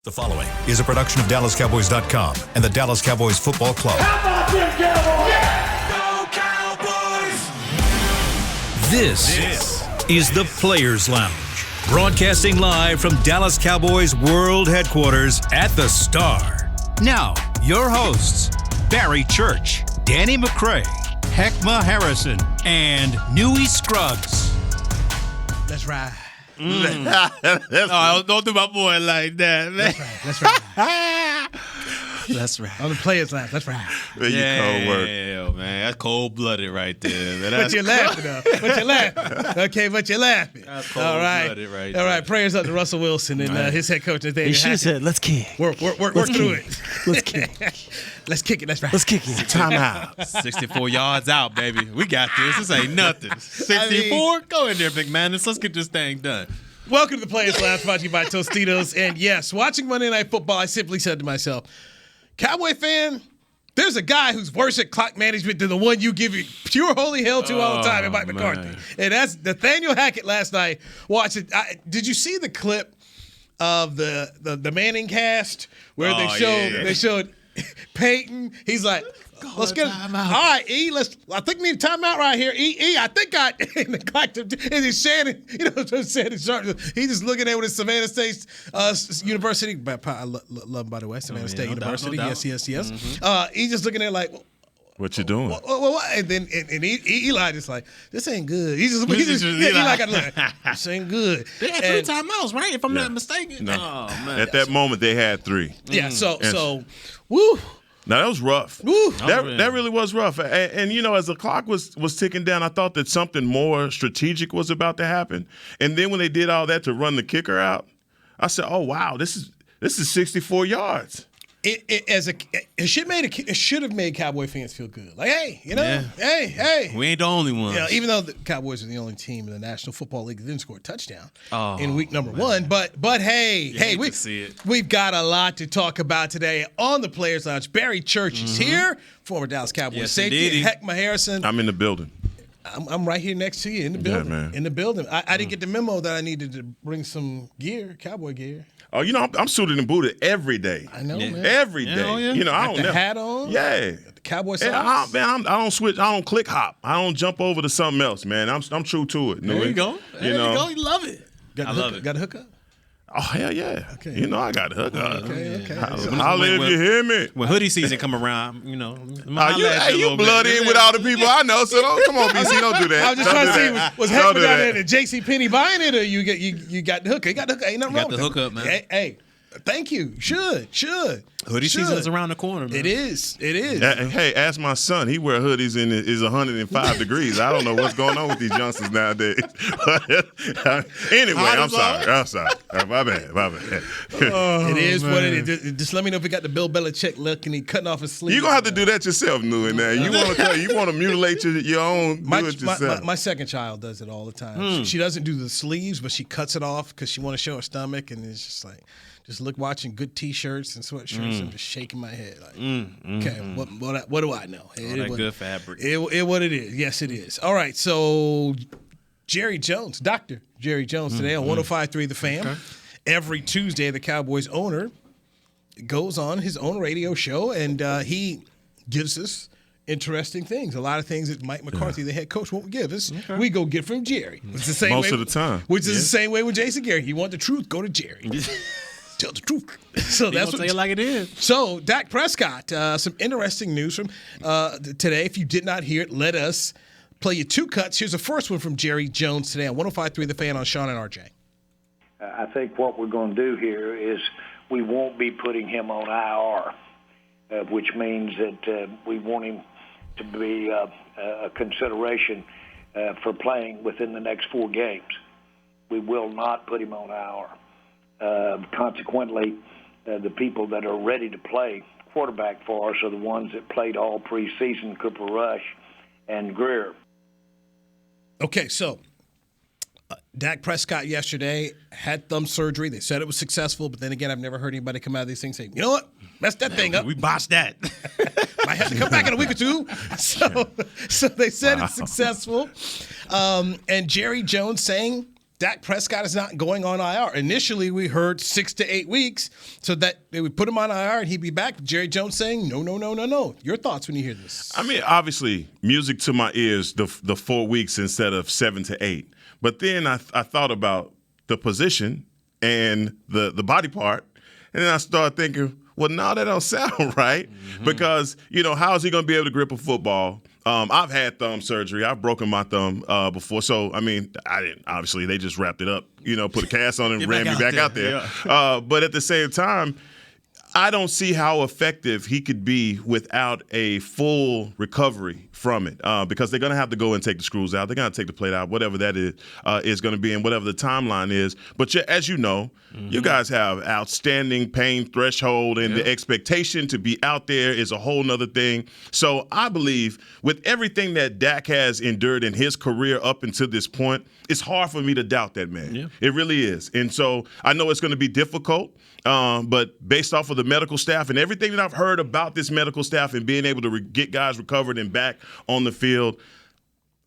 The following is a production of DallasCowboys.com and the Dallas Cowboys Football Club. How about them Cowboys? Yeah! Go Cowboys! This is the Players Lounge, broadcasting live from Dallas Cowboys World Headquarters at the Star. Now, your hosts, Barry Church, Danny McCray, Heckma Harrison, and Newey Scruggs. Let's ride. Oh, don't do my boy like that, man. Let's ride. That's right. On the Players Lounge. Let's ride. Yeah, man. That's cold-blooded right there, man. But you're laughing, though. But you're laughing. Okay, but you're laughing. That's All right. cold-blooded right All there. right, prayers up to Russell Wilson and his head coach. He should have said, let's kick. Work through it. Let's kick. Let's kick it. Let's ride. Let's kick it. Time out. 64 yards out, baby. We got this. This ain't nothing. 64? Go in there, big man. Let's get this thing done. Welcome to the Players Lounge, brought to you by Tostitos. And yes, watching Monday Night Football, I simply said to myself, Cowboy fan, there's a guy who's worse at clock management than the one you give pure holy hell to all the time, and Mike McCarthy. Man. And that's Nathaniel Hackett last night. Watch it. Did you see the clip of the Manning cast where they showed Peyton? He's like, let's get all right, E. I think we need a timeout right here. E. I think I neglected. And he's Shannon. You know what I'm saying? He's just looking at with his Savannah State University. I love him, by the way, Savannah State University. No doubt. Yes. Mm-hmm. He's just looking at like, what you doing? what? And then Eli just like, this ain't good. Eli got to look. This ain't good. They had 3 timeouts, right? If I'm not mistaken. No. Oh, man. At that moment, they had 3. Yeah. So, woo. Now, that was rough. Woo. That really was rough. And, you know, as the clock was ticking down, I thought that something more strategic was about to happen. And then when they did all that to run the kicker out, I said, oh, wow, this is 64 yards. It should have made Cowboy fans feel good. Like, hey, hey. We ain't the only ones. Yeah, even though the Cowboys are the only team in the National Football League that didn't score a touchdown in week number 1. But hey, we've got a lot to talk about today on the Players Lounge. Barry Church is here, former Dallas Cowboys safety. Heckma Harrison. I'm in the building. I'm right here next to you in the building. Yeah, man. In the building. I didn't get the memo that I needed to bring some gear, Cowboy gear. Oh, you know, I'm suited and booted every day. I know, man. Every day. Oh, yeah. You know, I don't Got the hat on. Yeah. The Cowboy I socks. don't switch. I don't click hop. I don't jump over to something else, man. I'm true to it. There you go. There you go. You love it. I love it. Got a hookup? Oh, hell yeah. Okay. You know I got a hookup. Okay. Holla if you hear me. When hoodie season come around, you know. You blood in with all the people I know, so come on, BC, don't do that. I was just trying to see, was Don't Heckma do down that. there at JCPenney buying it, or you got the hookup? You got the hookup. Ain't nothing wrong with the it. hookup, man. Hey, thank you. Should. Hoodie season's around the corner, man. It is. Hey, ask my son. He wear hoodies and it's 105 degrees. I don't know what's going on with these youngsters nowadays. Anyway, I'm sorry. My bad. It is what it is. Just let me know if we got the Bill Belichick look and he cutting off his sleeve. You're going to have to do that yourself, Newey. Now, you want to mutilate your own, do it yourself. My second child does it all the time. She doesn't do the sleeves, but she cuts it off because she want to show her stomach, and it's just like, watching good T-shirts and sweatshirts and just shaking my head like, okay, what do I know? All that good fabric. What it is. Yes, it is. All right, so Dr. Jerry Jones today on 105.3 The Fan. Okay. Every Tuesday, the Cowboys owner goes on his own radio show, and he gives us interesting things. A lot of things that Mike McCarthy, the head coach, won't give us. Okay. We go get from Jerry. It's the same most of the time. Which is the same way with Jason Garrett. You want the truth, go to Jerry. Tell the truth. So that's what. Say it like it is. So Dak Prescott, some interesting news from today. If you did not hear it, let us play you 2 cuts. Here's the first one from Jerry Jones today on 105.3 The Fan on Sean and RJ. I think what we're going to do here is we won't be putting him on IR, which means that we want him to be a consideration for playing within the next 4 games. We will not put him on IR. Consequently, the people that are ready to play quarterback for us are the ones that played all preseason, Cooper Rush and Greer. Okay, so Dak Prescott yesterday had thumb surgery. They said it was successful, but then again, I've never heard anybody come out of these things saying, you know what, messed that thing up. We botched that. Might have to come back in a week or 2. So they said it's successful. And Jerry Jones saying Dak Prescott is not going on IR. Initially, we heard 6 to 8 weeks, so that they would put him on IR and he'd be back. Jerry Jones saying, no. Your thoughts when you hear this? I mean, obviously, music to my ears, the 4 weeks instead of 7 to 8. But then I thought about the position and the body part, and then I started thinking, well, no, that don't sound right, because, how is he going to be able to grip a football? I've had thumb surgery. I've broken my thumb before. So, I mean, I didn't. Obviously, they just wrapped it up, put a cast on it and ran me back out there. Yeah. But at the same time, I don't see how effective he could be without a full recovery from it, because they're going to have to go and take the screws out. They're going to take the plate out, whatever that is going to be, and whatever the timeline is. But as you know, you guys have outstanding pain threshold, and the expectation to be out there is a whole nother thing. So I believe with everything that Dak has endured in his career up until this point, it's hard for me to doubt that man. Yeah. It really is. And so I know it's going to be difficult. But based off of the medical staff and everything that I've heard about this medical staff and being able to get guys recovered and back on the field,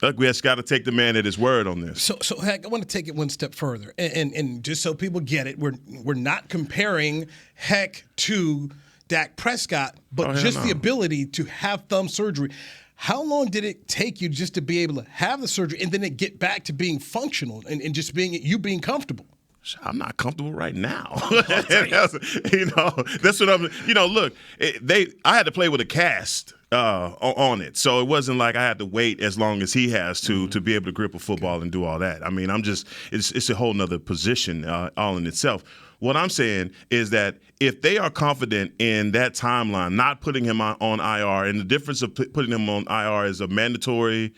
we just got to take the man at his word on this. So Heck, I want to take it one step further, and just so people get it, we're not comparing Heck to Dak Prescott, but the ability to have thumb surgery. How long did it take you just to be able to have the surgery and then it get back to being functional and just being comfortable? I'm not comfortable right now. That's what I'm. Look, I had to play with a cast on it, so it wasn't like I had to wait as long as he has to be able to grip a football and do all that. I mean, it's a whole nother position all in itself. What I'm saying is that if they are confident in that timeline, not putting him on IR, and the difference of putting him on IR is a mandatory.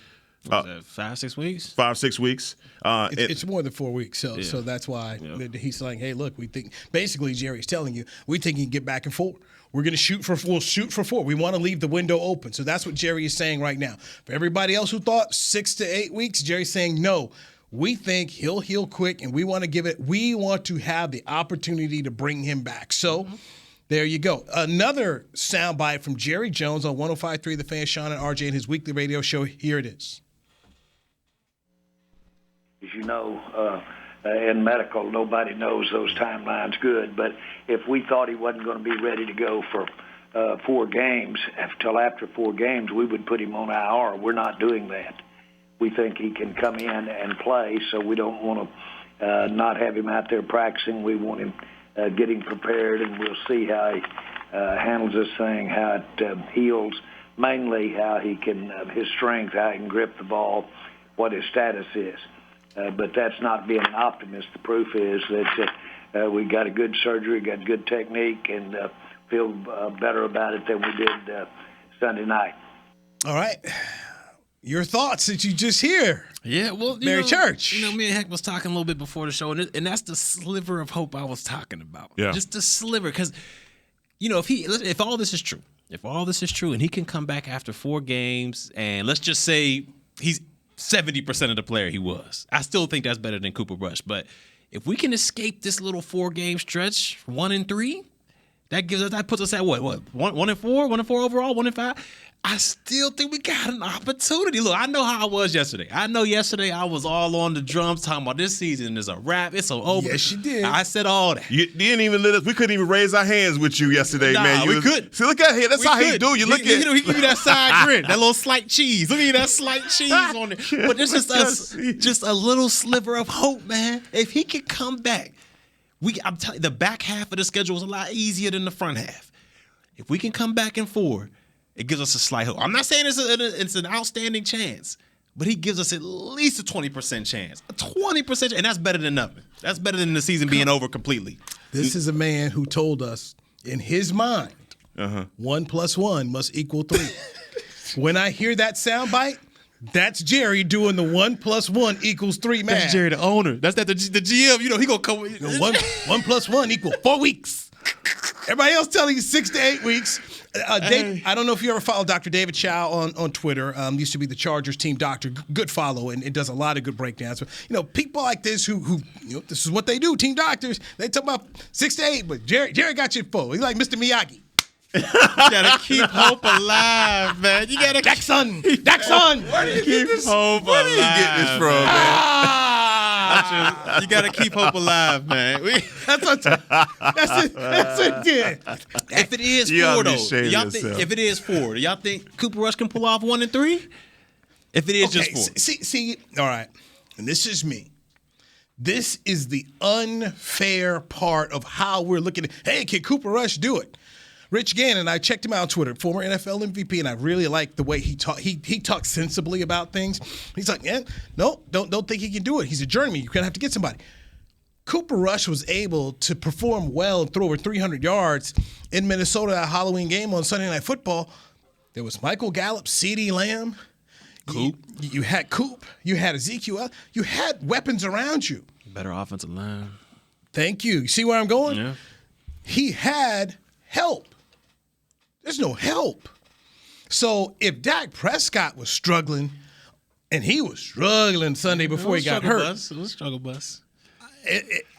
5-6 weeks? 5-6 weeks. It's more than 4 weeks, so that's why he's saying, "Hey, look, we think." Basically, Jerry's telling you, we think he can get back and forth. We're going to we'll shoot for 4. We want to leave the window open. So that's what Jerry is saying right now. For everybody else who thought 6 to 8 weeks, Jerry's saying no. We think he'll heal quick, and we want to have the opportunity to bring him back. So. There you go. Another soundbite from Jerry Jones on 105.3 The Fan, Sean and RJ in his weekly radio show. Here it is. As you know, in medical, nobody knows those timelines good. But if we thought he wasn't going to be ready to go for 4 games, until after 4 games, we would put him on IR. We're not doing that. We think he can come in and play, so we don't want to not have him out there practicing. We want him getting prepared, and we'll see how he handles this thing, how it heals, mainly how he can, his strength, how he can grip the ball, what his status is. But that's not being an optimist. The proof is that we got a good surgery, got good technique, and feel better about it than we did Sunday night. All right. Your thoughts that you just hear. Yeah, well, Mary Church. Me and Heck was talking a little bit before the show, and that's the sliver of hope I was talking about. Yeah. Just the sliver, because, if all this is true, and he can come back after 4 games, and let's just say he's 70% of the player he was, I still think that's better than Cooper Rush. But if we can escape this little 4-game stretch, 1-3, that puts us at what 1-4, 1-4 overall, 1-5. I still think we got an opportunity. Look, I know how I was yesterday. I know yesterday I was all on the drums talking about this season is a wrap. It's over. Yes, you did. I said all that. You didn't even let us. We couldn't even raise our hands with you yesterday, man. We couldn't. See, look at here. That's how he do. You look at. He give you that side grin, that little slight cheese. Look at that slight cheese on it. But there's just a little sliver of hope, man. If he could come back, I'm telling you, the back half of the schedule was a lot easier than the front half. If we can come back and forward, it gives us a slight hope. I'm not saying it's an outstanding chance, but he gives us at least a 20% chance. A 20%, and that's better than nothing. That's better than the season being over completely. This is a man who told us, in his mind, 1 + 1 must equal 3. When I hear that soundbite, that's Jerry doing the 1 + 1 = 3 math. That's Jerry, the owner. That's the GM. He gonna come. 1 + 1 = 4 weeks. Everybody else telling you 6 to 8 weeks. Dave, I don't know if you ever follow Dr. David Chow on Twitter. Used to be the Chargers team doctor. Good follow, and it does a lot of good breakdowns. But, people like this who this is what they do, team doctors. They talk about 6 to 8, but Jerry got you full. He's like Mr. Miyagi. You gotta keep hope alive, man. You gotta Jackson. Where do you keep hope alive? Where do you get this from, man? You got to keep hope alive, man. That's it. Yeah. If it is You ought 4, to be though, ashamed of y'all think, yourself. if it is 4, do y'all think Cooper Rush can pull off 1 and 3? If it is just 4. See, all right. And this is me. This is the unfair part of how we're looking at, hey, can Cooper Rush do it? Rich Gannon, I checked him out on Twitter, former NFL MVP, and I really like the way he talks. He talks sensibly about things. He's like, no, don't think he can do it. He's a journeyman. You're going to have to get somebody. Cooper Rush was able to perform well and throw over 300 yards in Minnesota at a Halloween game on Sunday Night Football. There was Michael Gallup, CeeDee Lamb. Coop. You had Coop. You had Ezekiel. You had weapons around you. Better offensive line. Thank you. You see where I'm going? Yeah. He had help. There's no help. So if Dak Prescott was struggling, and he was struggling Sunday before he got hurt, It was a struggle bus.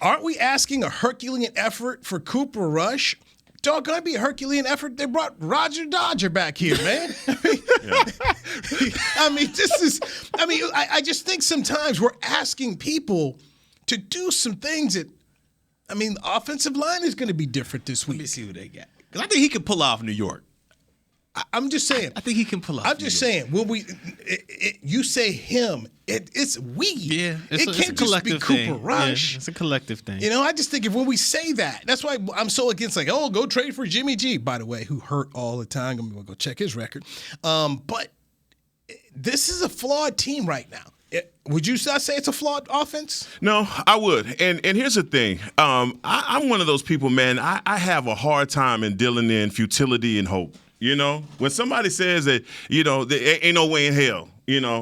aren't we asking a Herculean effort for Cooper Rush? Doggone, it'd be a Herculean effort. They brought Roger Dodger back here, man. I just think sometimes we're asking people to do some things that, the offensive line is going to be different this week. Let me see who they got. Because I think he can pull off New York. I'm just saying. I think he can pull off. I'm just saying. When you say him, it's we. Yeah, it can't just be Cooper Rush. Yeah, it's a collective thing. I just think if when we say that, that's why I'm so against go trade for Jimmy G. By the way, who hurt all the time. I'm gonna go check his record. But this is a flawed team right now. Would you not say it's a flawed offense? No, I would. And here's the thing. I'm one of those people, man. I have a hard time in dealing in futility and hope. When somebody says that, there ain't no way in hell,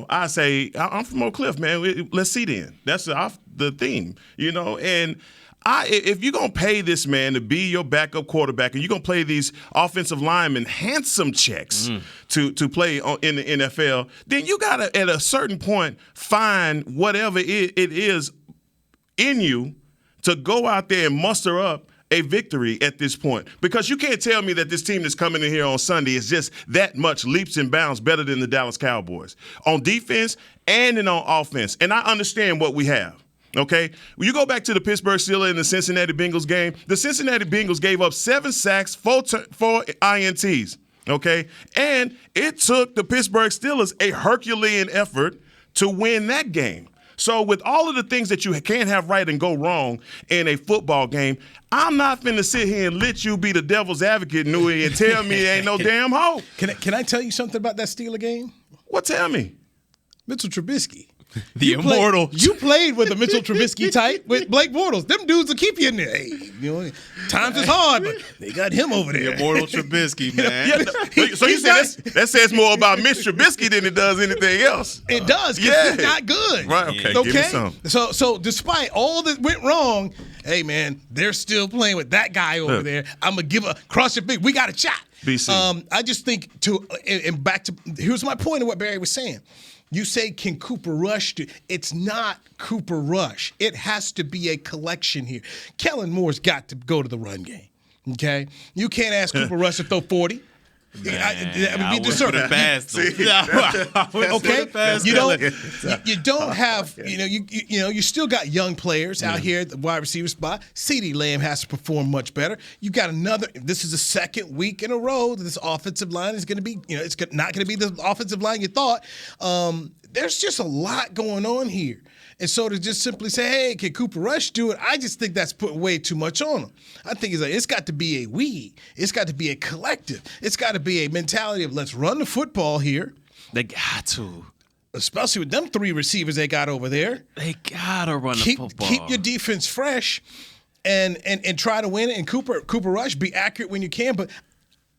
I say, I'm from Oak Cliff, man. Let's see then. That's the theme, and if you're going to pay this man to be your backup quarterback and you're going to play these offensive linemen handsome checks to play in the NFL, then you got to, at a certain point, find whatever it is in you to go out there and muster up a victory at this point. Because you can't tell me that this team that's coming in here on Sunday is just that much leaps and bounds better than the Dallas Cowboys on defense and on offense. And I understand what we have. Okay? When you go back to the Pittsburgh Steelers and the Cincinnati Bengals game, the Cincinnati Bengals gave up 7 sacks, 4 INTs. Okay? And it took the Pittsburgh Steelers a Herculean effort to win that game. So with all of the things that you can't have right and go wrong in a football game, I'm not finna sit here and let you be the devil's advocate, Nui, and tell me it ain't no damn hope. Can I tell you something about that Steeler game? Well, tell me. Mitchell Trubisky. The immortal. You played with a Mitchell Trubisky type with Blake Bortles. Them dudes will keep you in there. Hey, times is hard, but they got him over there. The immortal Trubisky, man. So you said that says more about Mitch Trubisky than it does anything else. It does, because he's not good. Right, okay, give me some. So despite all that went wrong, hey, man, they're still playing with that guy over there. I'm going to cross your finger. We got a shot. BC. I just think and back to, here's my point of what Barry was saying. You say, can Cooper Rush do? It's not Cooper Rush. It has to be a collection here. Kellen Moore's got to go to the run game, okay? You can't ask Cooper Rush to throw 40. I would put it past them. Okay, you don't have you still got young players out here at the wide receiver spot. CeeDee Lamb has to perform much better. You got another. This is the second week in a row that this offensive line is going to be. It's not going to be the offensive line you thought. There's just a lot going on here. And so to just simply say, hey, can Cooper Rush do it? I just think that's putting way too much on him. I think it's got to be a we. It's got to be a collective. It's got to be a mentality of let's run the football here. They got to. Especially with them 3 receivers they got over there. They got to run the football. Keep your defense fresh and try to win it. And Cooper Rush, be accurate when you can. But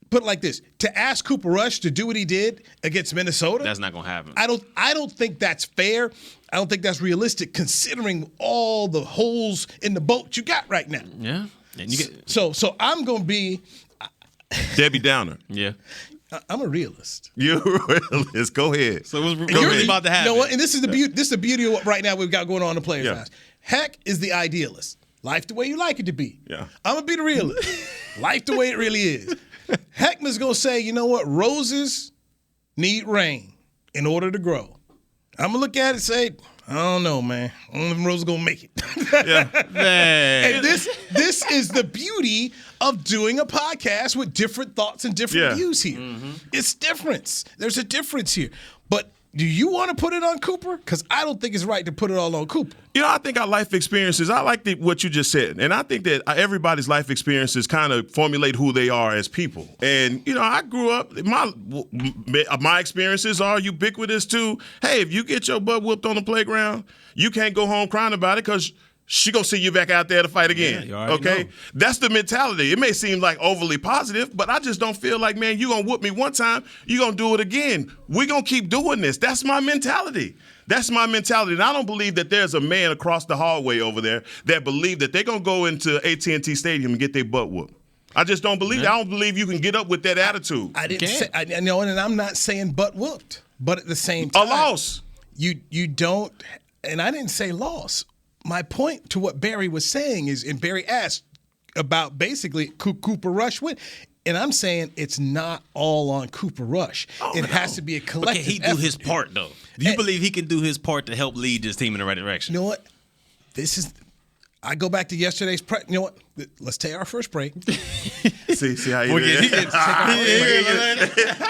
put it like this: to ask Cooper Rush to do what he did against Minnesota, that's not going to happen. I don't think that's fair. I don't think that's realistic, considering all the holes in the boat you got right now. Yeah, and you get so I'm going to be Debbie Downer. Yeah, I'm a realist. You're a realist. Go ahead. So what's really about to happen? You know what? And this is the beauty. This is the beauty of what right now we've got going on in the players' house. Heck is the idealist. Life the way you like it to be. Yeah. I'm gonna be the realist. Life the way it really is. Heckman's gonna say, you know what? Roses need rain in order to grow. I'm gonna look at it and say, I don't know, man. I don't know if Rose is gonna make it. Man. And this is the beauty of doing a podcast with different thoughts and different views here. Mm-hmm. It's difference. There's a difference here. But do you want to put it on Cooper? Because I don't think it's right to put it all on Cooper. I think our life experiences, I like what you just said. And I think that everybody's life experiences kind of formulate who they are as people. And, I grew up, my experiences are ubiquitous too. Hey, if you get your butt whooped on the playground, you can't go home crying about it because she gonna see you back out there to fight again. Yeah, okay? know. That's the mentality. It may seem like overly positive, but I just don't feel like, man, you gonna whoop me one time, you gonna do it again. We gonna keep doing this. That's my mentality. And I don't believe that there's a man across the hallway over there that believe that they're gonna go into AT&T Stadium and get their butt whooped. I just don't believe that. I don't believe you can get up with that attitude. I didn't say, and I'm not saying butt whooped, but at the same time, a loss. You don't, and I didn't say loss. My point to what Barry was saying is, and Barry asked about basically Cooper Rush win, and I'm saying it's not all on Cooper Rush. It has to be a collective. But can he do his part though? Do you believe he can do his part to help lead this team in the right direction? You know what? I go back to yesterday's press. You know what? Let's take our first break. See how you did. We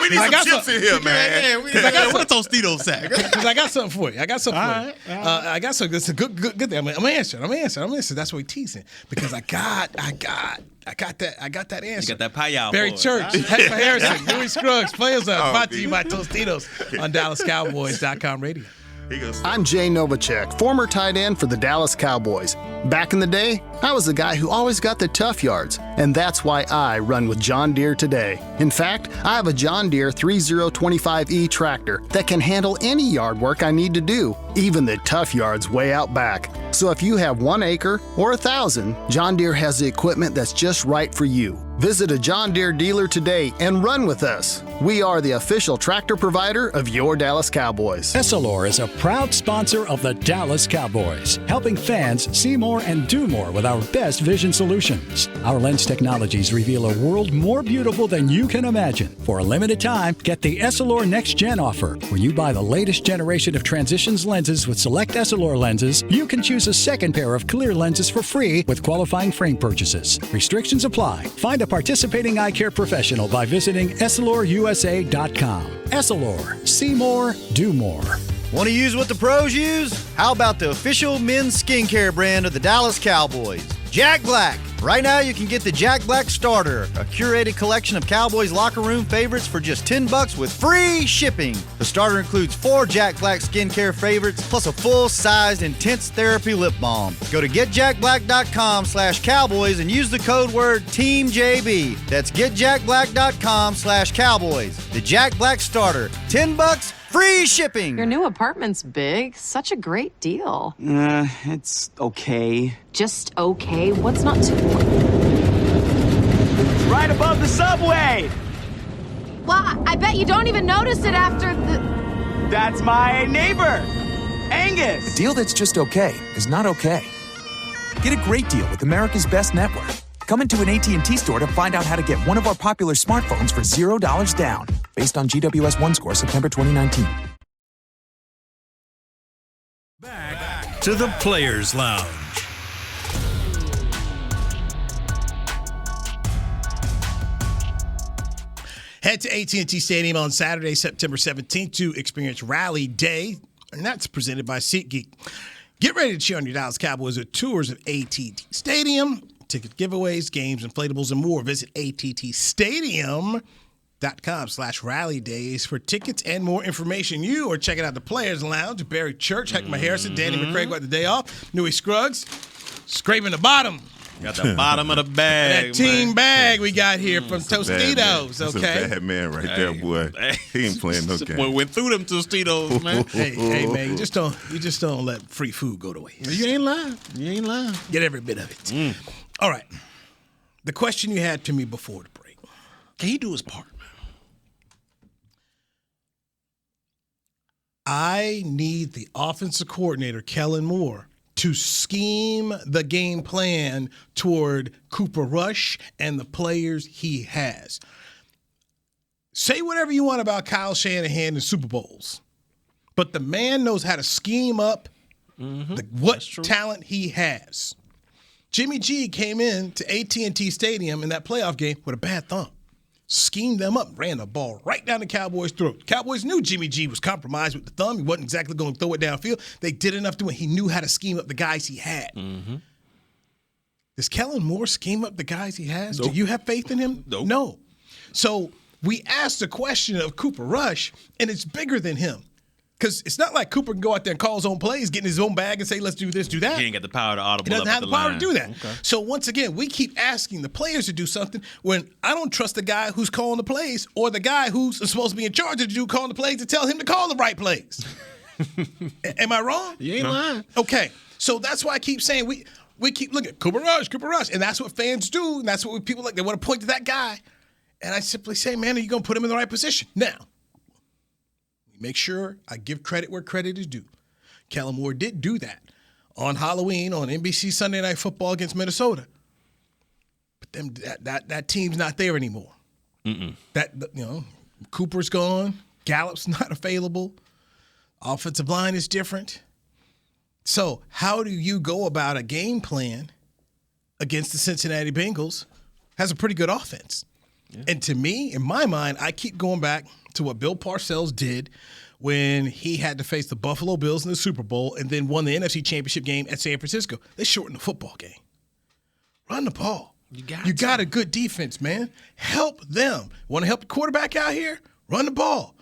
need some chips in here, man. What a Tostitos sack. Because I got something for you. I got something. I got something. It's a good thing. I'm answering. That's what we're teasing. Because I got that answer. You got that pie out. Barry Church, Micah Harrison, Louis Scruggs, Players Up, brought to you by Tostitos on DallasCowboys.com radio. I'm Jay Novacek, former tight end for the Dallas Cowboys. Back in the day, I was the guy who always got the tough yards, and that's why I run with John Deere today. In fact, I have a John Deere 3025E tractor that can handle any yard work I need to do, even the tough yards way out back. So if you have 1 acre or 1,000, John Deere has the equipment that's just right for you. Visit a John Deere dealer today and run with us. We are the official tractor provider of your Dallas Cowboys. Essilor is a proud sponsor of the Dallas Cowboys, helping fans see more and do more with our best vision solutions. Our lens technologies reveal a world more beautiful than you can imagine. For a limited time, get the Essilor Next Gen offer. When you buy the latest generation of Transitions lenses with select Essilor lenses, you can choose a second pair of clear lenses for free with qualifying frame purchases. Restrictions apply. Find a participating eye care professional by visiting EssilorUSA.com. Essilor. See more, do more. Want to use what the pros use? How about the official men's skincare brand of the Dallas Cowboys, Jack Black? Right now, you can get the Jack Black Starter, a curated collection of Cowboys locker room favorites for just $10 with free shipping. The starter includes 4 Jack Black skincare favorites, plus a full-sized intense therapy lip balm. Go to getjackblack.com/Cowboys and use the code word TEAMJB. That's getjackblack.com/Cowboys. The Jack Black Starter, $10, free shipping. Your new apartment's big. Such a great deal. It's okay. Just okay? What's not to... Right above the subway! Well, I bet you don't even notice it after the... That's my neighbor, Angus. A deal that's just okay is not okay. Get a great deal with America's Best Network. Come into an AT&T store to find out how to get one of our popular smartphones for $0 down, based on GWS 1 score September 2019. Back to the Players Lounge. Head to AT&T Stadium on Saturday, September 17th to experience Rally Day, and that's presented by SeatGeek. Get ready to cheer on your Dallas Cowboys with tours of AT&T Stadium, ticket giveaways, games, inflatables, and more. Visit attstadium.com/rally days for tickets and more information. You are checking out the Players Lounge. Barry Church, Micah Harrison, Danny McCraig got the day off. Louis Scruggs, scraping the bottom. Got the bottom of the bag. That team bag we got here from Tostitos. That's okay, a bad man right there, boy. He ain't playing no game. Went through them Tostitos, man. hey, man, you just don't let free food go to waste. You ain't lying. Get every bit of it. All right. The question you had to me before the break. Can he do his part, man? I need the offensive coordinator, Kellen Moore, to scheme the game plan toward Cooper Rush and the players he has. Say whatever you want about Kyle Shanahan and Super Bowls, but the man knows how to scheme up what talent he has. Jimmy G came in to AT&T Stadium in that playoff game with a bad thumb. Schemed them up, ran the ball right down the Cowboys' throat. Cowboys knew Jimmy G was compromised with the thumb. He wasn't exactly going to throw it downfield. They did enough to win. He knew how to scheme up the guys he had. Does Kellen Moore scheme up the guys he has? Nope. Do you have faith in him? Nope. No. So we asked the question of Cooper Rush, and it's bigger than him. Because it's not like Cooper can go out there and call his own plays, get in his own bag and say, let's do this, do that. He ain't got the power to audible. He doesn't have the power to do that. Okay. So once again, we keep asking the players to do something when I don't trust the guy who's calling the plays or the guy who's supposed to be in charge of the dude calling the plays to tell him to call the right plays. Am I wrong? You ain't lying. Okay. So that's why I keep saying we keep looking at Cooper Rush. And that's what fans do. And that's what people like. They want to point to that guy. And I simply say, man, are you going to put him in the right position? Now, make sure I give credit where credit is due. Kellen Moore did do that on Halloween on NBC Sunday Night Football against Minnesota. But that team's not there anymore. Cooper's gone. Gallup's not available. Offensive line is different. So how do you go about a game plan against the Cincinnati Bengals? Has a pretty good offense. Yeah. And to me, in my mind, I keep going back to what Bill Parcells did when he had to face the Buffalo Bills in the Super Bowl and then won the NFC Championship game at San Francisco. They shortened the football game. Run the ball. You got a good defense, man. Help them. Want to help the quarterback out here? Run the ball.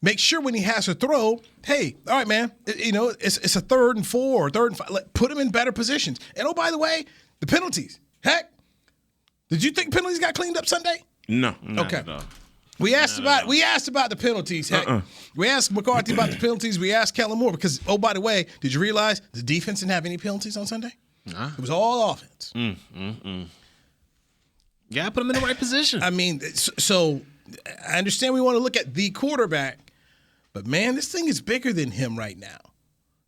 Make sure when he has to throw, hey, all right, man, it's a 3rd and 4 or 3rd and 5. Put him in better positions. And, oh, by the way, the penalties. Heck, did you think penalties got cleaned up Sunday? No. Okay. We asked about the penalties. Heck, we asked McCarthy about the penalties. We asked Kellen Moore because, oh, by the way, did you realize the defense didn't have any penalties on Sunday? Nah. It was all offense. Yeah, put him in the right position. I mean, so I understand we want to look at the quarterback, but man, this thing is bigger than him right now.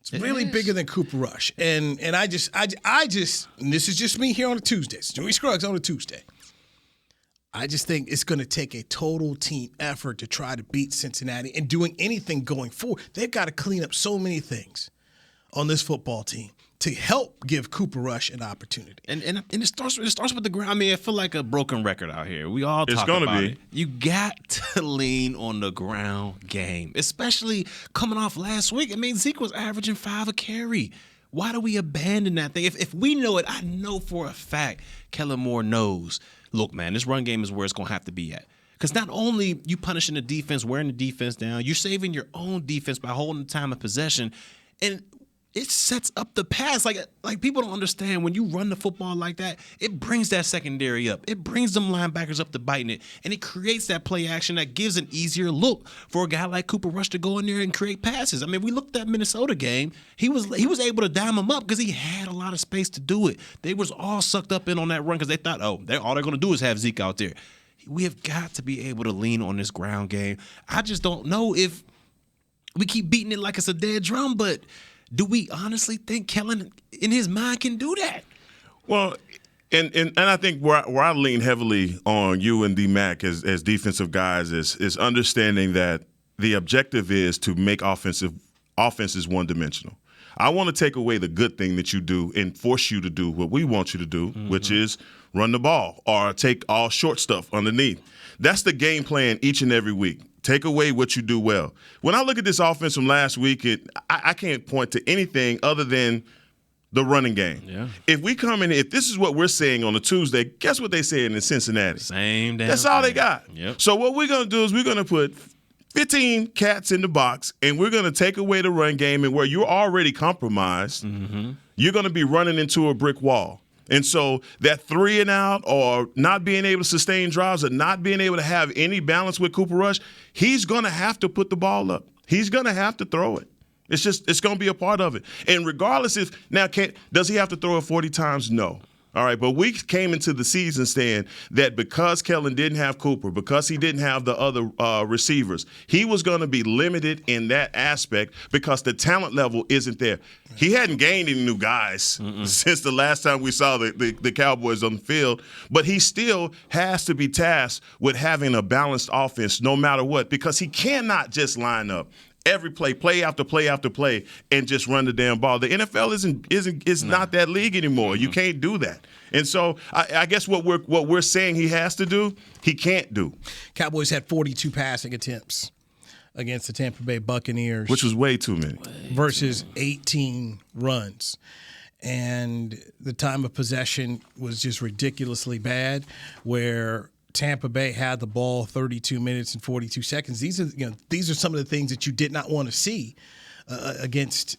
It's really bigger than Cooper Rush, and I just, and this is just me here on a Tuesday. It's Joey Scruggs on a Tuesday. I just think it's going to take a total team effort to try to beat Cincinnati and doing anything going forward. They've got to clean up so many things on this football team to help give Cooper Rush an opportunity. And it starts with the ground. I mean, I feel like a broken record out here. We all talk about it. You got to lean on the ground game, especially coming off last week. I mean, Zeke was averaging 5 a carry. Why do we abandon that thing? If we know it, I know for a fact Kellen Moore knows, look, man, this run game is where it's going to have to be at. Because not only you punishing the defense, wearing the defense down, you're saving your own defense by holding the time of possession. And it sets up the pass. Like people don't understand when you run the football like that, it brings that secondary up. It brings them linebackers up to biting it. And it creates that play action that gives an easier look for a guy like Cooper Rush to go in there and create passes. I mean, we looked at that Minnesota game. He was able to dime them up because he had a lot of space to do it. They was all sucked up in on that run because they thought, all they're going to do is have Zeke out there. We have got to be able to lean on this ground game. I just don't know if we keep beating it like it's a dead drum, but do we honestly think Kellen, in his mind, can do that? Well, and I think where I lean heavily on you and D-Mac as defensive guys is understanding that the objective is to make offenses one-dimensional. I want to take away the good thing that you do and force you to do what we want you to do, which is run the ball or take all short stuff underneath. That's the game plan each and every week. Take away what you do well. When I look at this offense from last week, I can't point to anything other than the running game. Yeah. If this is what we're saying on a Tuesday, guess what they saying in Cincinnati? Same damn That's all thing. they got. Yep. So what we're going to do is we're going to put 15 cats in the box, and we're going to take away the run game, and where you're already compromised, you're going to be running into a brick wall. And so that 3 and out or not being able to sustain drives or not being able to have any balance with Cooper Rush, he's going to have to put the ball up. He's going to have to throw it. It's going to be a part of it. And regardless does he have to throw it 40 times? No. All right, but we came into the season saying that because Kellen didn't have Cooper, because he didn't have the other receivers, he was going to be limited in that aspect because the talent level isn't there. He hadn't gained any new guys since the last time we saw the Cowboys on the field, but he still has to be tasked with having a balanced offense no matter what, because he cannot just line up every play after play after play, and just run the damn ball. The NFL is not that league anymore. You can't do that. And so I guess what we're saying he has to do, he can't do. Cowboys had 42 passing attempts against the Tampa Bay Buccaneers, which was way too many, versus 18 runs. And the time of possession was just ridiculously bad, where Tampa Bay had the ball 32 minutes and 42 seconds. These are some of the things that you did not want to see against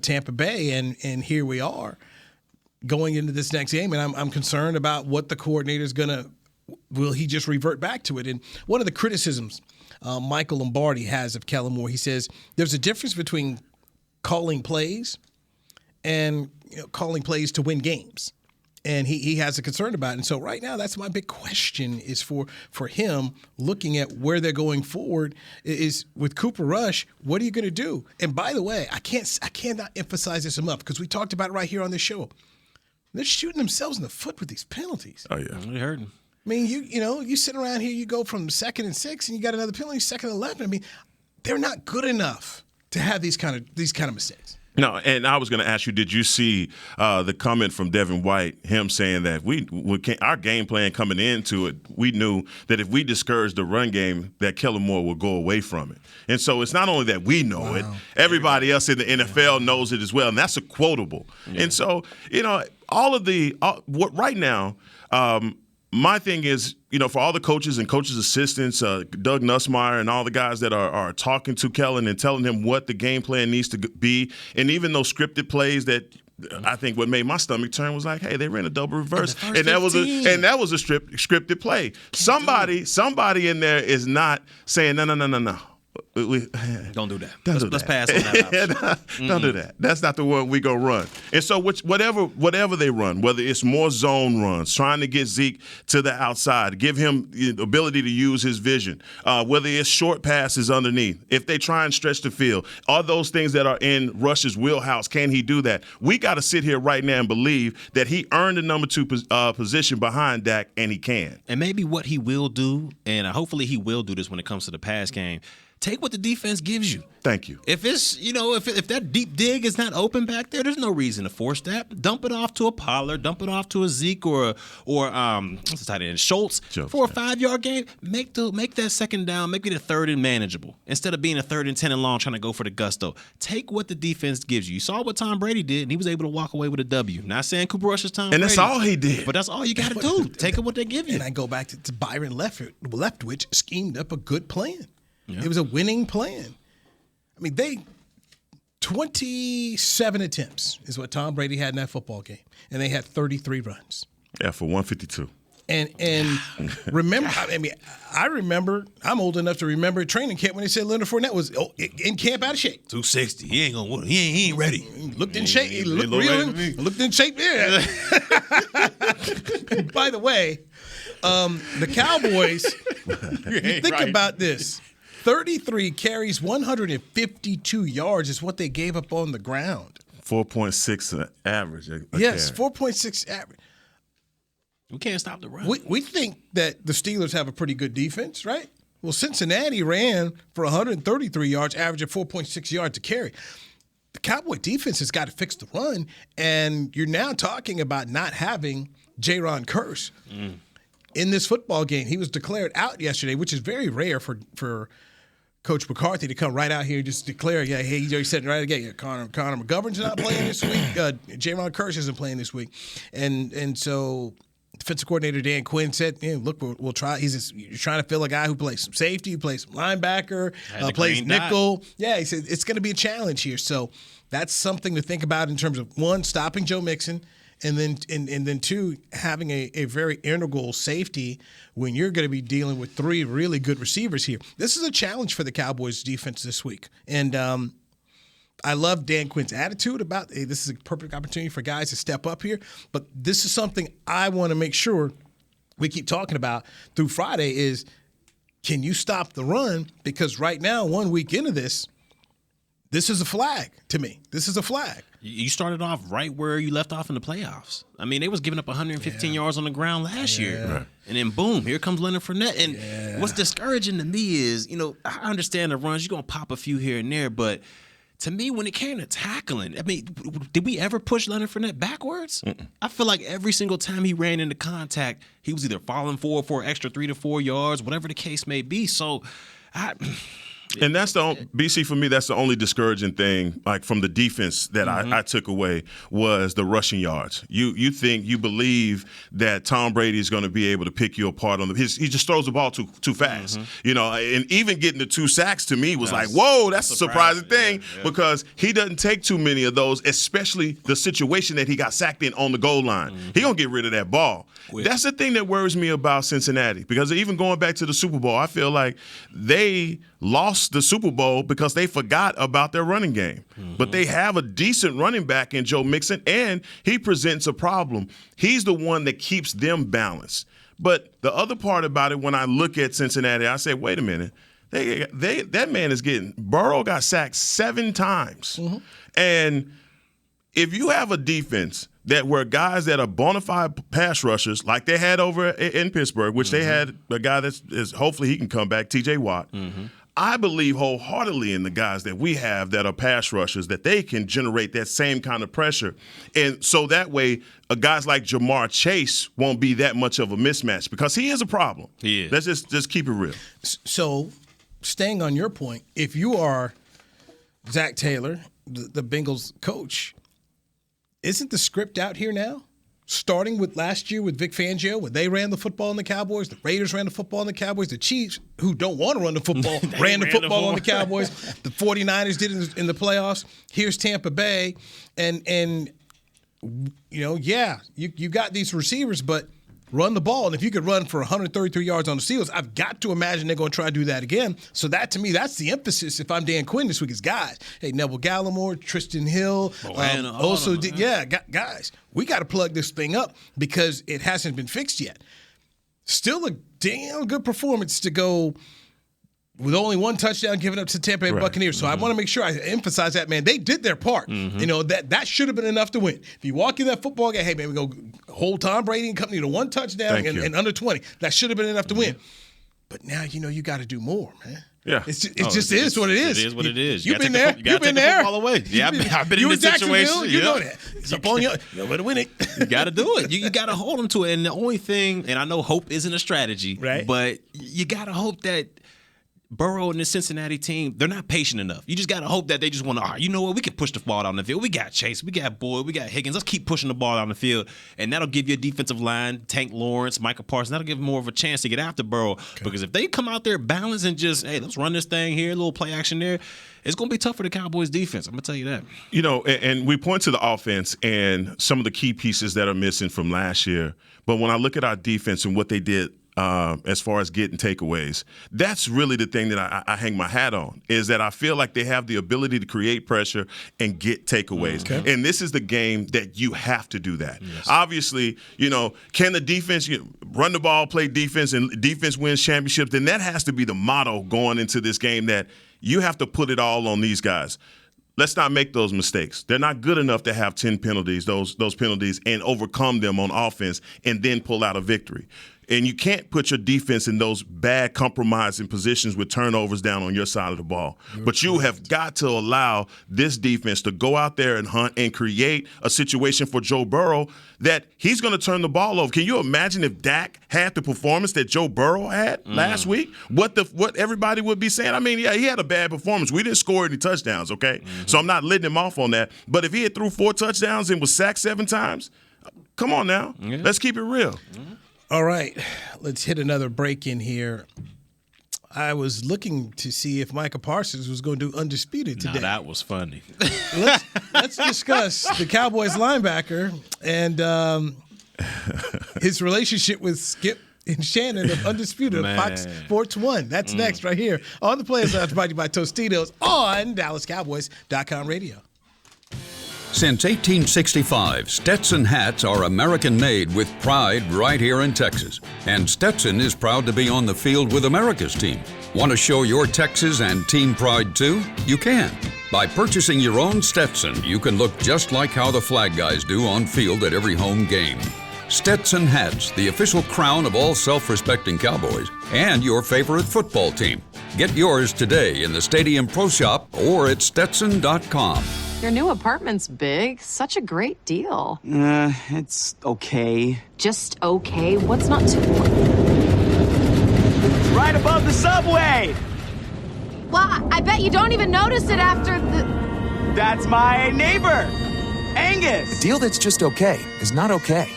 Tampa Bay, and here we are going into this next game, and I'm concerned about what the coordinator is will he just revert back to it? And one of the criticisms Michael Lombardi has of Kellen Moore, he says there's a difference between calling plays and calling plays to win games. And he has a concern about it. And so right now, that's my big question is for him looking at where they're going forward is with Cooper Rush, what are you going to do? And by the way, I cannot emphasize this enough because we talked about it right here on this show. They're shooting themselves in the foot with these penalties. Oh, yeah. They hurting. I mean, you sit around here, you go from 2nd and 6, and you got another penalty, 2nd and 11. I mean, they're not good enough to have these kind of mistakes. No, and I was going to ask you, did you see the comment from Devin White, him saying that our game plan coming into it, we knew that if we discouraged the run game, that Kellen Moore would go away from it. And so it's not only that we know it, everybody else in the NFL knows it as well, and that's a quotable. Yeah. And so, right now, my thing is, for all the coaches and coaches' assistants, Doug Nussmeier and all the guys that are talking to Kellen and telling him what the game plan needs to be, and even those scripted plays that I think what made my stomach turn was like, hey, they ran a double reverse, and that was a scripted play. Somebody in there is not saying no. Don't do that. Let's pass on that. Don't do that. That's not the one we go run. And so whatever they run, whether it's more zone runs, trying to get Zeke to the outside, give him the ability to use his vision, whether it's short passes underneath, if they try and stretch the field, all those things that are in Rush's wheelhouse, can he do that? We got to sit here right now and believe that he earned the number 2 position behind Dak, and he can. And maybe what he will do, and hopefully he will do this when it comes to the pass game, take what the defense gives you. Thank you. If it's, if that deep dig is not open back there, there's no reason to force that. Dump it off to a Pollard, dump it off to a Zeke or what's the tight end, Schultz for a 5-yard game. Make that second down, make it a 3rd and manageable instead of being a 3rd and 10 and long trying to go for the gusto. Take what the defense gives you. You saw what Tom Brady did, and he was able to walk away with a W. Not saying Cooper Rush is Tom Brady. And that's all he did. But that's all you got to do. Take it what they give you. And I go back to Byron Leftwich schemed up a good plan. Yeah. It was a winning plan. I mean, 27 attempts is what Tom Brady had in that football game, and they had 33 runs. Yeah, for 152. And remember, I remember, I'm old enough to remember at training camp when they said Leonard Fournette was in camp out of shape. 260. He ain't gonna win. He ain't ready. He looked in shape. He looked real. Looked in shape. Yeah. By the way, the Cowboys. You think about this. 33 carries, 152 yards is what they gave up on the ground. 4.6 average. Yes, 4.6 average. We can't stop the run. We think that the Steelers have a pretty good defense, right? Well, Cincinnati ran for 133 yards, averaging 4.6 yards a carry. The Cowboy defense has got to fix the run, and you're now talking about not having Jaron Kearse in this football game. He was declared out yesterday, which is very rare for Coach McCarthy to come right out here and just declare, hey, he's sitting right again. Connor McGovern's not playing this week. Jaron Kearse isn't playing this week. And so defensive coordinator Dan Quinn said, look, we'll try. You're trying to fill a guy who plays some safety, who plays some linebacker, plays nickel. Yeah, he said it's going to be a challenge here. So that's something to think about in terms of, 1, stopping Joe Mixon, and then 2, having a very integral safety when you're going to be dealing with 3 really good receivers here. This is a challenge for the Cowboys defense this week. And I love Dan Quinn's attitude about, hey, this is a perfect opportunity for guys to step up here. But this is something I want to make sure we keep talking about through Friday is, can you stop the run? Because right now, 1 week into this this is a flag to me. This is a flag. You started off right where you left off in the playoffs. I mean, they was giving up 115 yards on the ground last year. Right. And then, boom, here comes Leonard Fournette. And what's discouraging to me is, I understand the runs. You're going to pop a few here and there. But to me, when it came to tackling, I mean, did we ever push Leonard Fournette backwards? I feel like every single time he ran into contact, he was either falling forward for an extra 3 to 4 yards, whatever the case may be. So, and that's BC, for me, that's the only discouraging thing, like from the defense that I took away, was the rushing yards. You believe that Tom Brady is going to be able to pick you apart on he just throws the ball too fast. And even getting the 2 sacks to me was like, whoa, that's a surprising thing, because he doesn't take too many of those, especially the situation that he got sacked in on the goal line. He going to get rid of that ball. That's the thing that worries me about Cincinnati, because even going back to the Super Bowl, I feel like they lost the Super Bowl because they forgot about their running game. But they have a decent running back in Joe Mixon, and he presents a problem. He's the one that keeps them balanced. But the other part about it, when I look at Cincinnati, I say, wait a minute. That man is Burrow got sacked 7 times. And if you have a defense that were guys that are bona fide pass rushers, like they had over in Pittsburgh, which they had a guy that's hopefully he can come back, T.J. Watt. I believe wholeheartedly in the guys that we have that are pass rushers, that they can generate that same kind of pressure. And so that way, guys like Jamar Chase won't be that much of a mismatch, because he is a problem. He is. Let's just keep it real. So, staying on your point, if you are Zach Taylor, the Bengals coach, isn't the script out here now? Starting with last year with Vic Fangio, when they ran the football on the Cowboys, the Raiders ran the football on the Cowboys, the Chiefs, who don't want to run the football, ran the football on the Cowboys, the 49ers did it in the playoffs. Here's Tampa Bay, and you got these receivers, but run the ball. And if you could run for 133 yards on the Steelers, I've got to imagine they're going to try to do that again. So that, to me, that's the emphasis if I'm Dan Quinn this week is guys. Hey, Neville Gallimore, Tristan Hill, guys, we got to plug this thing up because it hasn't been fixed yet. Still a damn good performance to go with only 1 touchdown given up to Tampa Bay Buccaneers. So I want to make sure I emphasize that, man. They did their part. That should have been enough to win. If you walk in that football game, hey, man, we go hold Tom Brady and company to 1 touchdown and under 20. That should have been enough to win. But now, you got to do more, man. Yeah, it just is what it is. It is what it is. You've been there. You've been there. All the way. Yeah, I've been in this situation. You know that. It's up on you. You're going to win it. You got to do it. You got to hold them to it. And the only thing, and I know hope isn't a strategy, right? But you got to hope that Burrow and the Cincinnati team, they're not patient enough. You just got to hope that they just want to, you know what, we can push the ball down the field. We got Chase, we got Boyd, we got Higgins. Let's keep pushing the ball down the field. And that'll give you a defensive line, Tank Lawrence, Micah Parsons. That'll give them more of a chance to get after Burrow. Okay. Because if they come out there balanced and just, hey, let's run this thing here, a little play action there, it's going to be tough for the Cowboys defense. I'm going to tell you that. And we point to the offense and some of the key pieces that are missing from last year. But when I look at our defense and what they did as far as getting takeaways, that's really the thing that I hang my hat on, is that I feel like they have the ability to create pressure and get takeaways. Okay. And this is the game that you have to do that. Yes. Obviously, can the defense run the ball, play defense, and defense wins championships? Then that has to be the motto going into this game, that you have to put it all on these guys. Let's not make those mistakes. They're not good enough to have 10 penalties, those penalties, and overcome them on offense and then pull out a victory. And you can't put your defense in those bad compromising positions with turnovers down on your side of the ball. But you have got to allow this defense to go out there and hunt and create a situation for Joe Burrow that he's going to turn the ball over. Can you imagine if Dak had the performance that Joe Burrow had last week? What everybody would be saying? I mean, yeah, he had a bad performance. We didn't score any touchdowns, okay? So I'm not letting him off on that. But if he had threw 4 touchdowns and was sacked 7 times, come on now. Yeah. Let's keep it real. All right, let's hit another break in here. I was looking to see if Micah Parsons was going to do Undisputed today. Now that was funny. Let's discuss the Cowboys linebacker and his relationship with Skip and Shannon of Undisputed of Fox Sports 1. That's next right here on the Players Lounge, brought to you by Tostitos on DallasCowboys.com radio. Since 1865, Stetson hats are American-made with pride right here in Texas. And Stetson is proud to be on the field with America's team. Want to show your Texas and team pride too? You can. By purchasing your own Stetson, you can look just like how the flag guys do on field at every home game. Stetson hats, the official crown of all self-respecting Cowboys, and your favorite football team. Get yours today in the Stadium Pro Shop or at Stetson.com. Your new apartment's big. Such a great deal. It's okay. Just okay? What's not to... Right above the subway! Well, I bet you don't even notice it after the... That's my neighbor, Angus. A deal that's just okay is not okay.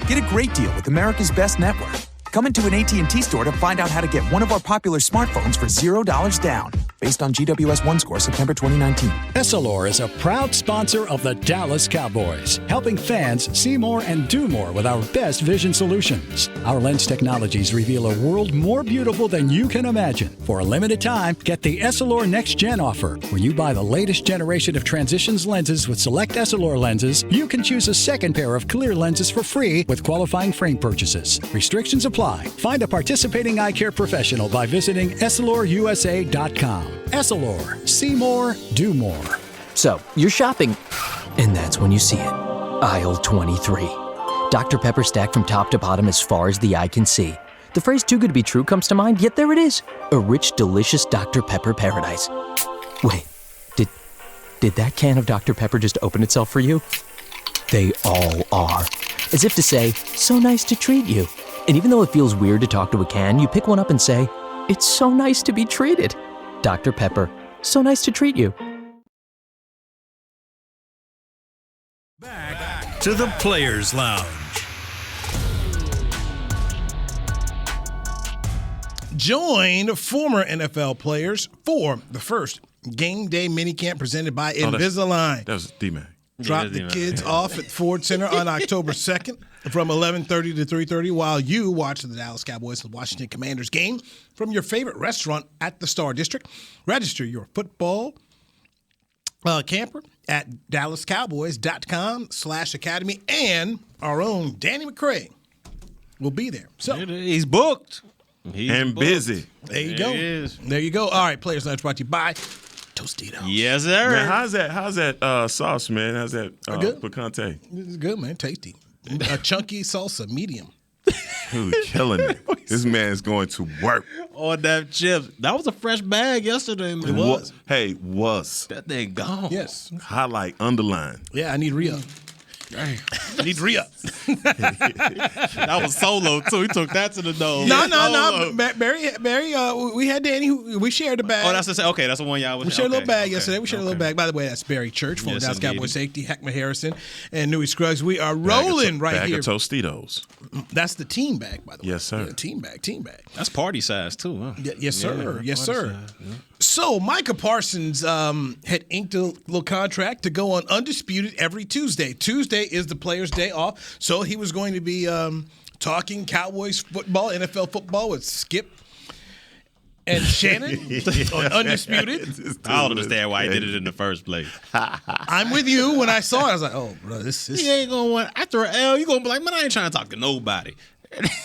Get a great deal with America's Best Network. Come into an AT&T store to find out how to get one of our popular smartphones for $0 down. Based on GWS One score September 2019. Essilor is a proud sponsor of the Dallas Cowboys, helping fans see more and do more with our best vision solutions. Our lens technologies reveal a world more beautiful than you can imagine. For a limited time, get the Essilor Next Gen offer. When you buy the latest generation of Transitions lenses with select Essilor lenses, you can choose a second pair of clear lenses for free with qualifying frame purchases. Restrictions apply. Find a participating eye care professional by visiting EssilorUSA.com. Essilor. See more, do more. So, you're shopping, and that's when you see it. Aisle 23. Dr. Pepper stacked from top to bottom as far as the eye can see. The phrase too good to be true comes to mind, yet there it is. A rich, delicious Dr. Pepper paradise. Wait, did that can of Dr. Pepper just open itself for you? They all are. As if to say, so nice to treat you. And even though it feels weird to talk to a can, you pick one up and say, it's so nice to be treated. Dr. Pepper, so nice to treat you. Back to the Players Lounge. Join former NFL players for the first game day minicamp presented by Invisalign. That was D-Man. Drop the kids off at Ford Center on October 2nd from 11:30 to 3:30 while you watch the Dallas Cowboys and Washington Commanders game from your favorite restaurant at the Star District. Register your football camper at dallascowboys.com/academy, and our own Danny McCray will be there. So he's booked. He's busy. There you go. There you go. All right, Players Lunch brought to you by Tostitos. Yes, sir. Man, how's that sauce, man? How's that good. picante? It's good, man. Tasty. A chunky salsa, medium. Dude, killing it. This man is going to work. On that chips. That was a fresh bag yesterday, man. It was. Was. That thing gone. Yes. Highlight, underline. Yeah, I need re-up. I need re-up. That was Solo, too. He took that to the nose. No. Barry, we had Danny. We shared the bag. Oh, that's the okay. That's the one y'all was. We shared a little bag yesterday. We shared a little bag. By the way, that's Barry Church, former Dallas Cowboys safety, Heckma Harrison, and Newey Scruggs. We are rolling right bag here. Bag of Tostitos. That's the team bag, by the way. Yes, sir. Yeah, team bag. That's party size, too, huh? Yes, sir. Yeah, yes, sir. Size, yeah. So Micah Parsons had inked a little contract to go on Undisputed every Tuesday. Tuesday is the players' day off, so he was going to be talking Cowboys football, NFL football with Skip and Shannon on Undisputed. I don't understand why he did it in the first place. I'm with you. When I saw it, I was like, oh, bro, this He ain't going to want, after an L, you going to be like, man, I ain't trying to talk to nobody.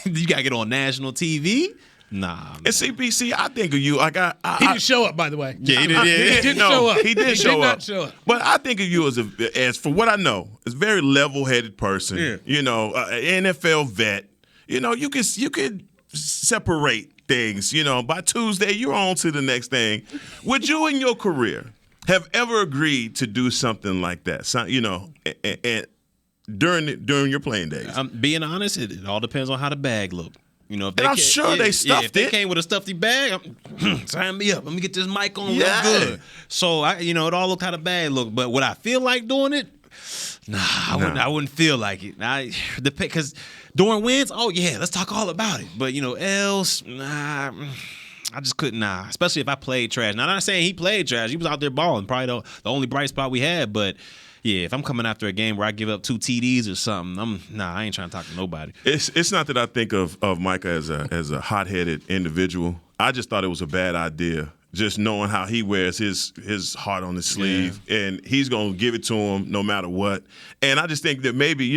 You got to get on national TV? Nah, man. And CBC, I think of you. Like he didn't show up, by the way. Yeah, he didn't show up. He did show not up. show up. But I think of you as for what I know, as a very level-headed person. Yeah. You know, an NFL vet. You know, you could separate things. You know, by Tuesday you're on to the next thing. Would you in your career have ever agreed to do something like that? So, you know, and during your playing days. Being honest, it all depends on how the bag looked. You know, if they I'm sure they stuffed if they it. came with a stuffy bag, sign me up. Let me get this mic on real good. So it all looked how the bag looked. But would I feel like doing it? Nah, I wouldn't feel like it. Because during wins, oh yeah, let's talk all about it. But else, nah, I just couldn't. Nah, especially if I played trash. Now, I'm not saying he played trash. He was out there balling. Probably the only bright spot we had. But yeah, if I'm coming after a game where I give up 2 TDs or something, I ain't trying to talk to nobody. It's not that I think of Micah as a hot-headed individual. I just thought it was a bad idea, just knowing how he wears his heart on his sleeve, and he's going to give it to him no matter what. And I just think that maybe,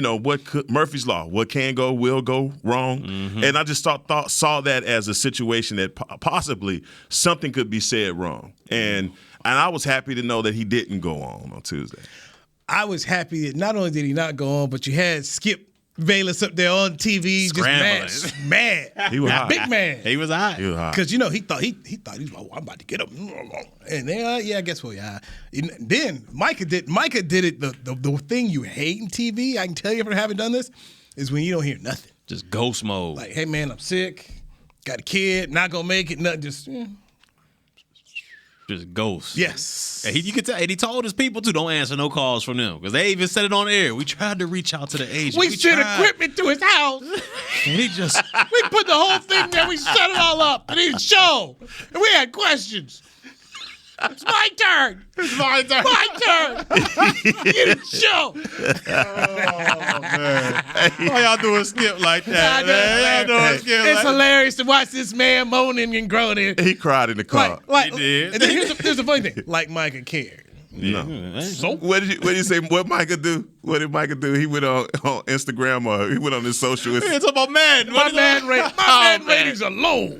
Murphy's Law, what can go will go wrong. Mm-hmm. And I just saw that as a situation that possibly something could be said wrong. And And I was happy to know that he didn't go on Tuesday. I was happy that not only did he not go on, but you had Skip Bayless up there on TV, just mad. He was hot. Big man. He was hot. He was hot. Because, he thought he was like, I'm about to get up. And then, I guess what, yeah. And then Micah did it, the thing you hate in TV, I can tell you if I haven't done this, is when you don't hear nothing. Just ghost mode. Like, hey, man, I'm sick, got a kid, not going to make it, nothing, just ghost. Yes. And you could tell, and he told his people, too, don't answer no calls from them. Because they even said it on air. We tried to reach out to the agent. We sent equipment to his house. And he just... we put the whole thing there. We set it all up. And he showed. And we had questions. It's my turn. It's my turn. My turn. You didn't show. Oh, man. Why y'all doing Skip like that, man? It's hilarious to watch this man moaning and groaning. He cried in the car. He did. And then here's the funny thing. Like Micah cared. No. So what did you say? What Micah do? What did Micah do? He went on Instagram or he went on his social. It's about man. My man ratings are low.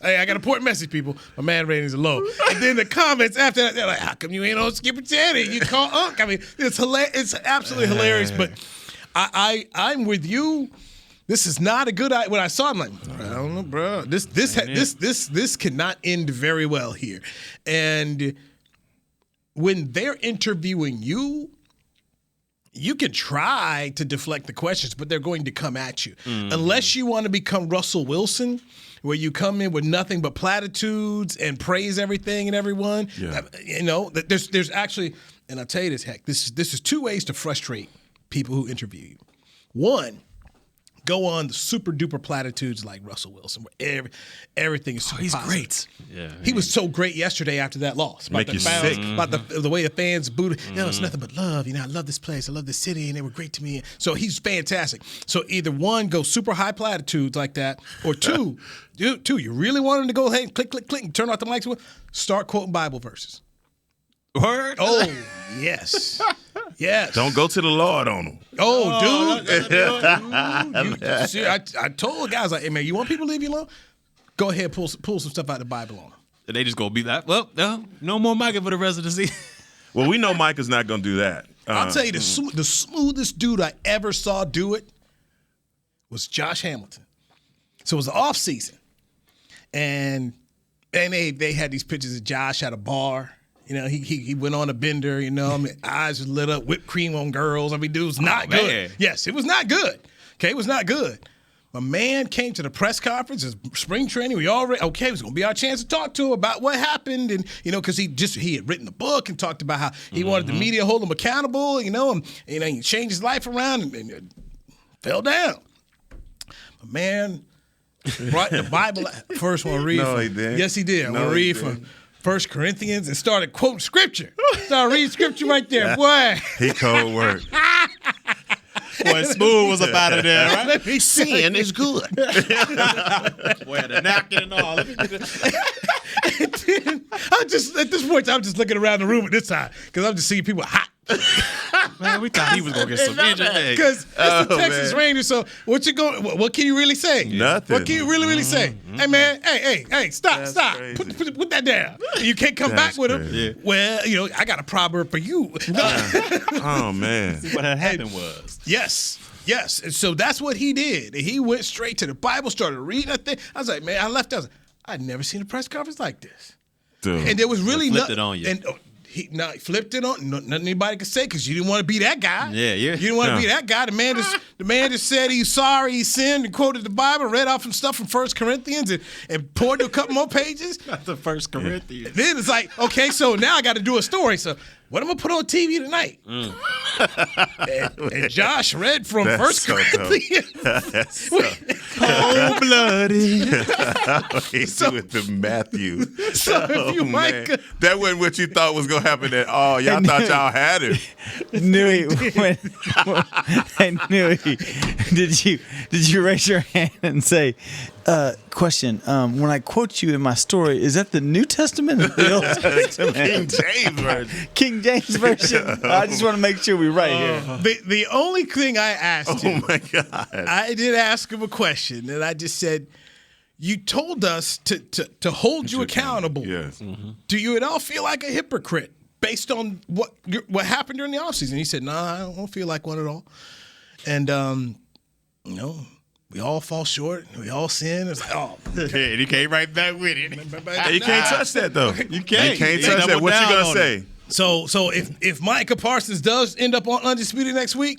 Hey, I got an important message, people. My man ratings are low. And then the comments after that, they're like, how come you ain't on Skip and Teddy? You call Unc. I mean, it's hilarious. It's absolutely hilarious. But I'm with you. This is not a good idea. When I saw him, like, I don't know, bro. This cannot end very well here. And when they're interviewing you, you can try to deflect the questions, but they're going to come at you. Unless you want to become Russell Wilson, where you come in with nothing but platitudes and praise everything and everyone. Yeah. There's actually, and I'll tell you this, heck, this is two ways to frustrate people who interview you. One, go on the super duper platitudes like Russell Wilson, where everything is super positive. Great. Yeah, he was so great yesterday after that loss. Make you sick. About the way the fans booed. It's nothing but love. I love this place. I love this city, and they were great to me. So he's fantastic. So either one, go super high platitudes like that, or two, you really want him to go ahead and click, and turn off the mics. Start quoting Bible verses. Word? Oh, yes. Yes. Don't go to the Lord on them. Oh, dude. See, I told guys, like, hey, man, you want people to leave you alone? Go ahead, pull some stuff out of the Bible on them. And they just going to be like, well, no more Micah for the rest of the season. Well, we know Micah's not going to do that. I'll tell you, the smoothest dude I ever saw do it was Josh Hamilton. So it was the off season. And they had these pictures of Josh at a bar. He went on a bender, eyes was lit up, whipped cream on girls. I mean, dude, it was not good. Man. Yes, it was not good. Okay, it was not good. My man came to the press conference, spring training. We it was going to be our chance to talk to him about what happened. And, because he had written a book and talked about how he wanted the media to hold him accountable, and he changed his life around and fell down. My man brought the Bible. First one, read. No, he didn't. Yes, he did. I'm going to read from 1 Corinthians and started quoting scripture. Started reading scripture right there. Boy. He cold word. Boy, Smooth was about it there, right? Sin is good. Boy, the napkin and all. Let me get it. At this point, I'm just looking around the room at this time because I'm just seeing people hot. Man, we thought he was gonna get some injured. Because it's the Texas Rangers. So what can you really say? Nothing. What can you really say? Hey man, hey, stop. Put that down. You can't come back with him. Yeah. Well, I got a proverb for you. Oh man. See, what had happened was. Yes. And so that's what he did. And he went straight to the Bible, started reading that thing. I was like, man, I left. I'd never seen a press conference like this. Dude. And there was really flipped it on you. And he flipped it on. Nothing anybody could say because you didn't want to be that guy. Yeah. You didn't want to be that guy. The man just said he's sorry, he sinned, and quoted the Bible, read off some stuff from 1 Corinthians, and poured a couple more pages. Not the 1 Corinthians. And then it's like, okay, so now I got to do a story. So what am I gonna put on TV tonight? And Josh read from 1 Corinthians. Cold-blooded. So with the Matthew. So if you Micah, that wasn't what you thought was gonna happen at all. Y'all thought y'all had it. Did you raise your hand and say, question, when I quote you in my story, is that the New Testament or the Old Testament? King James version. King James version. I just want to make sure we're right here. The only thing I asked him, oh my God, I did ask him a question, and I just said, You told us to hold you accountable. Yes. Do you at all feel like a hypocrite based on what happened during the offseason? He said, "Nah, I don't feel like one at all." And we all fall short. We all sin. It's like, oh, okay. And he came right back with it. You can't touch that though. You can't. You can't touch that. What you gonna say? So if Micah Parsons does end up on Undisputed next week,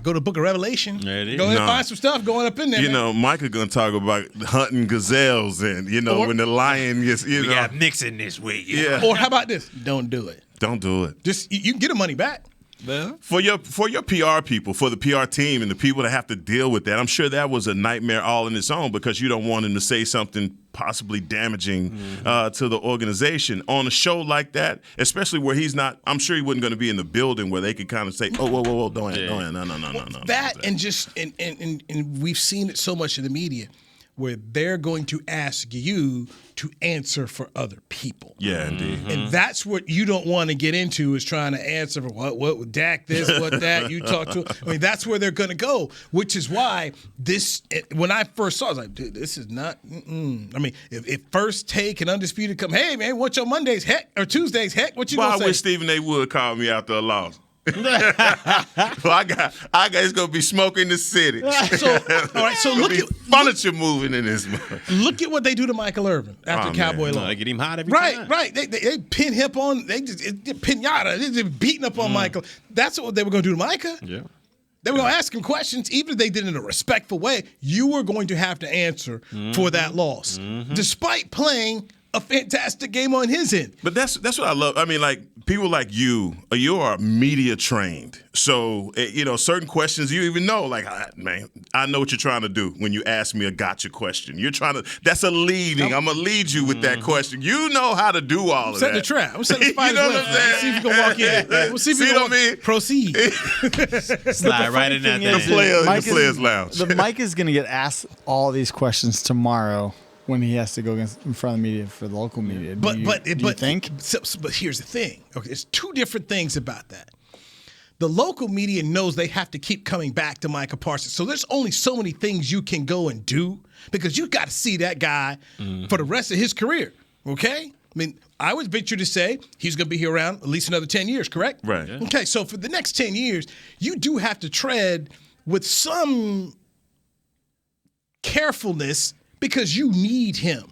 go to the Book of Revelation. There it is. Go ahead and find some stuff going up in there. You know, Micah gonna talk about hunting gazelles and when the lion gets. We got Nixon this week. Yeah. Or how about this? Don't do it. Don't do it. Just you can get the money back. Well, for your PR people, for the PR team and the people that have to deal with that, I'm sure that was a nightmare all in its own because you don't want him to say something possibly damaging to the organization on a show like that, especially where he's not. I'm sure he wasn't going to be in the building where they could kind of say, "Oh, whoa, don't, no." That and just and we've seen it so much in the media where they're going to ask you to answer for other people. Yeah, indeed. And that's what you don't want to get into is trying to answer for what Dak this, what that, you talk to. I mean, that's where they're going to go, which is why when I first saw it, I was like, dude, this is not, I mean, if First Take and Undisputed come, hey, man, what's your Mondays, heck, or Tuesdays, heck, what you going to say? I wish Stephen A. Wood called me after a loss. Well, I got. It's gonna be smoke in the city. So, all right. So look at furniture moving in this. Look at what they do to Michael Irvin after Cowboy loss. They get him hot every time. Right. They pin him on. They just pinata. They just beating up on Michael. That's what they were gonna do to Micah. Yeah. They were gonna ask him questions, even if they did it in a respectful way. You were going to have to answer for that loss, despite playing a fantastic game on his end. But that's what I love. I mean, like people like you are media trained. So, certain questions you even know, like, man, I know what you're trying to do when you ask me a gotcha question. You're trying to, that's a leading. I'm going to lead you with that question. You know how to do all of that. Set the trap. I'm setting the spider's You know web. what I'm saying? Let's see if you can walk in. We'll see if you can proceed. Slide right in that. The players lounge. Mike is going to get asked all these questions tomorrow when he has to go in front of the media for the local media. Do you think? But here's the thing. Okay, there's two different things about that. The local media knows they have to keep coming back to Micah Parsons. So there's only so many things you can go and do because you got to see that guy for the rest of his career. Okay? I mean, I would venture to say he's going to be here around at least another 10 years, correct? Right. Yeah. Okay, so for the next 10 years, you do have to tread with some carefulness because you need him.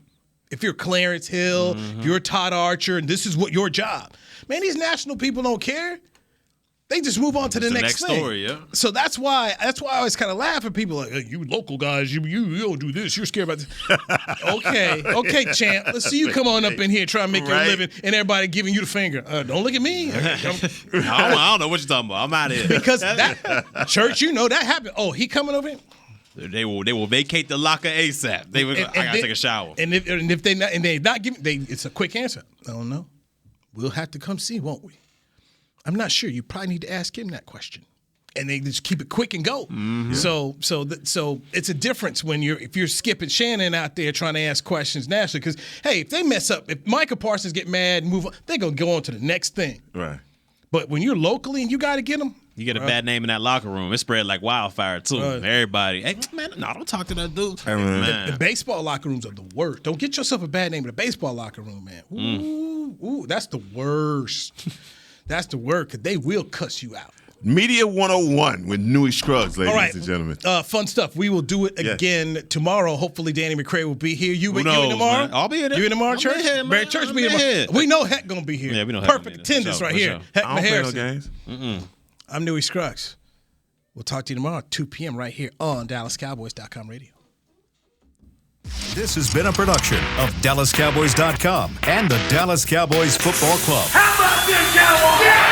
If you're Clarence Hill, if you're Todd Archer, and this is what your job. Man, these national people don't care. They just move on to the next thing. Story, yeah. So that's why I always kind of laugh at people like, hey, you local guys, you don't do this. You're scared about this. Okay, champ. Let's see you come on up in here trying to make your living and everybody giving you the finger. Don't look at me. I don't know what you're talking about. I'm out of here. Because that church, that happened. Oh, he coming over here? They will vacate the locker ASAP. I gotta take a shower. And if they not and they not giving, it's a quick answer. I don't know. We'll have to come see, won't we? I'm not sure. You probably need to ask him that question. And they just keep it quick and go. Mm-hmm. So it's a difference if you're skipping Shannon out there trying to ask questions nationally. Because hey, if they mess up, if Micah Parsons get mad and move on, they're gonna go on to the next thing. Right. But when you're locally and you got to get them. You get a bad name in that locker room. It spread like wildfire, too. Everybody, hey, man, no, don't talk to that dude. The baseball locker rooms are the worst. Don't get yourself a bad name in the baseball locker room, man. Ooh, that's the worst. That's the word, because they will cuss you out. Media 101 with Newey Scruggs, ladies and gentlemen. Fun stuff. We will do it again tomorrow. Hopefully, Danny McCray will be here. You in tomorrow? Man. I'll be here. You in tomorrow, Church? Barry Church will be here. We know Heck going to be here. Yeah, we know Heck Perfect attendance right here. Heck Maharrison. Games. I'm Newey Scruggs. We'll talk to you tomorrow at 2 p.m. right here on DallasCowboys.com radio. This has been a production of DallasCowboys.com and the Dallas Cowboys Football Club. How about this, Cowboys? Yeah!